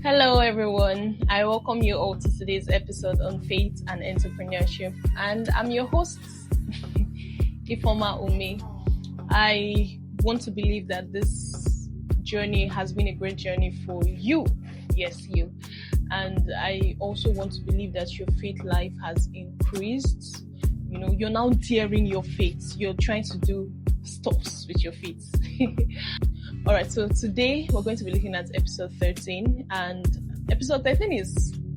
Hello, everyone. I welcome you all to today's episode on faith and entrepreneurship. And I'm your host, Ifeoma Umeh. I want to believe that this journey has been a great journey for you. Yes, you. And I also want to believe that your faith life has increased. You know, you're now daring your faith. You're trying to do stuffs with your faith. All right, so today we're going to be looking at episode 13, and episode 13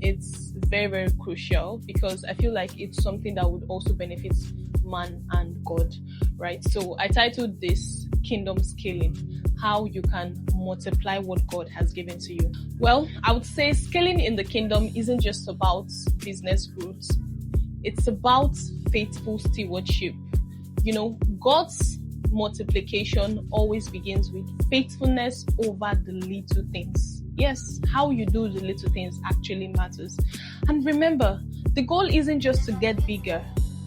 it's very, very crucial because I feel like it's something that would also benefit man and God, right? So I titled this Kingdom Scaling, how you can multiply what God has given to you. Well, I would say scaling in the kingdom isn't just about business growth. It's about faithful stewardship. You know, God's multiplication always begins with faithfulness over the little things. Yes, how you do the little things actually matters. And remember, the goal isn't just to get bigger.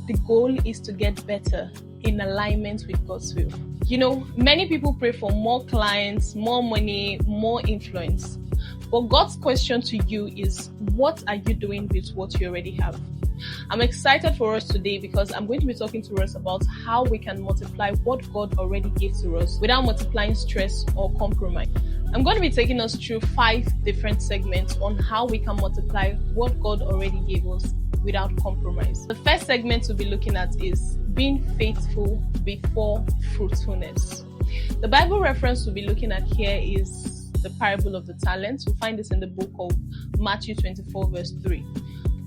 The goal is to get better in alignment with God's will. You know, many people pray for more clients, more money, more influence. But God's question to you is, what are you doing with what you already have? I'm excited for us today because I'm going to be talking to us about how we can multiply what God already gave to us without multiplying stress or compromise. I'm going to be taking us through 5 different segments on how we can multiply what God already gave us without compromise. The first segment we'll be looking at is being faithful before fruitfulness. The Bible reference we'll be looking at here is the parable of the talents. We'll find this in the book of Matthew 24 verse 3.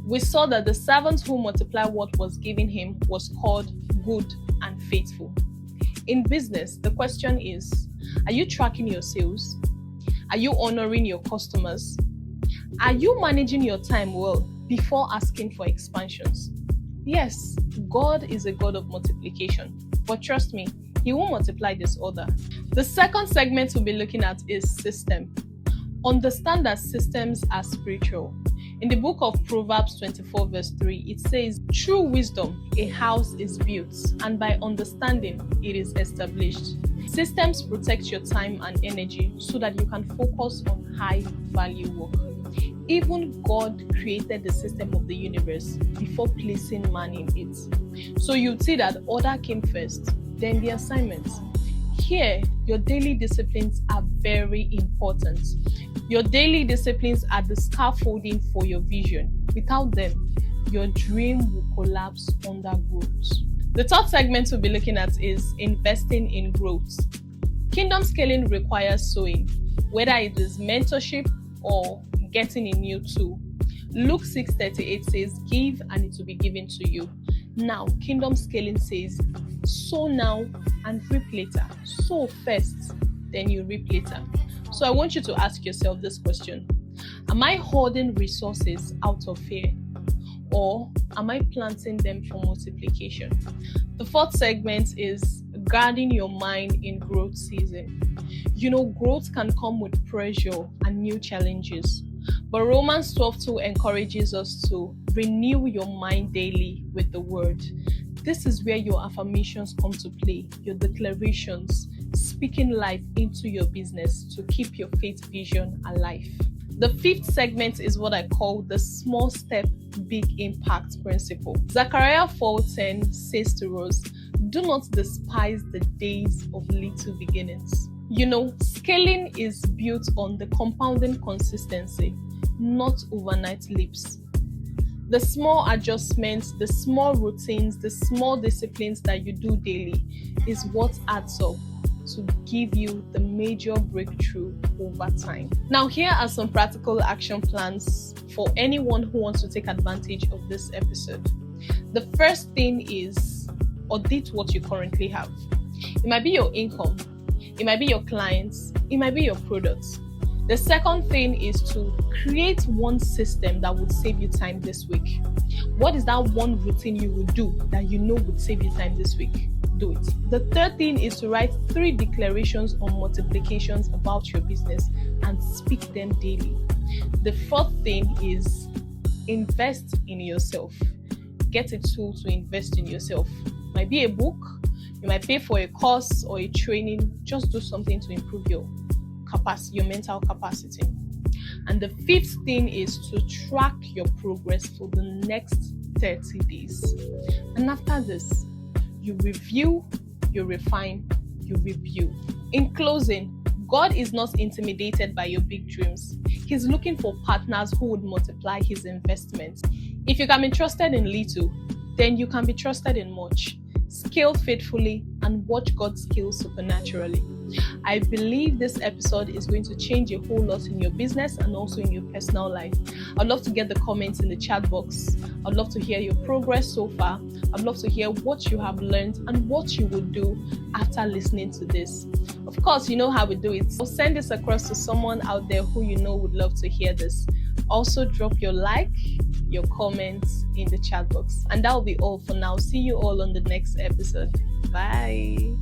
We saw that the servant who multiplied what was given him was called good and faithful. In business, the question is, are you tracking your sales? Are you honoring your customers? Are you managing your time well before asking for expansions? Yes, God is a God of multiplication, but trust me, He will multiply this order. The second segment we'll be looking at is system. Understand that systems are spiritual. In the book of Proverbs 24 verse 3, it says, through wisdom, a house is built, and by understanding, it is established. Systems protect your time and energy so that you can focus on high-value work. Even God created the system of the universe before placing man in it. So you see that order came first, then the assignments. Here, your daily disciplines are very important. Your daily disciplines are the scaffolding for your vision. Without them, your dream will collapse under growth. The third segment we'll be looking at is investing in growth. Kingdom scaling requires sowing, whether it is mentorship or getting a new tool. Luke 6:38 says, give and it will be given to you. Now, kingdom scaling says, sow now and reap later. Sow first, then you reap later. So I want you to ask yourself this question. Am I hoarding resources out of fear? Or am I planting them for multiplication? The fourth segment is guarding your mind in growth season. You know, growth can come with pressure and new challenges. But Romans 12:2 encourages us to renew your mind daily with the word. This is where your affirmations come to play, your declarations, speaking life into your business to keep your faith vision alive. The fifth segment is what I call the small step, big impact principle. Zechariah 4:10 says to us, do not despise the days of little beginnings. You know, scaling is built on the compounding consistency, not overnight leaps. The small adjustments, the small routines, the small disciplines that you do daily is what adds up to give you the major breakthrough over time. Now, here are some practical action plans for anyone who wants to take advantage of this episode. The first thing is audit what you currently have. It might be your income, it might be your clients, it might be your products. The second thing is to create one system that would save you time this week. What is that one routine you will do that you know would save you time this week? Do it. The third thing is to write 3 declarations on multiplications about your business and speak them daily. The fourth thing is invest in yourself. Get a tool to invest in yourself. It might be a book, you might pay for a course or a training. Just do something to improve your mental capacity. And the fifth thing is to track your progress for the next 30 days. And after this, you review, you refine, you review. In closing, God is not intimidated by your big dreams. He's looking for partners who would multiply his investment. If you can be trusted in little, then you can be trusted in much. Scale faithfully and watch God scale supernaturally. I believe this episode is going to change a whole lot in your business and also in your personal life. I'd love to get the comments in the chat box. I'd love to hear your progress so far. I'd love to hear what you have learned and what you would do after listening to this. Of course, you know how we do it. So send this across to someone out there who you know would love to hear this. Also, drop your like, your comments in the chat box. And that will be all for now. See you all on the next episode. Bye.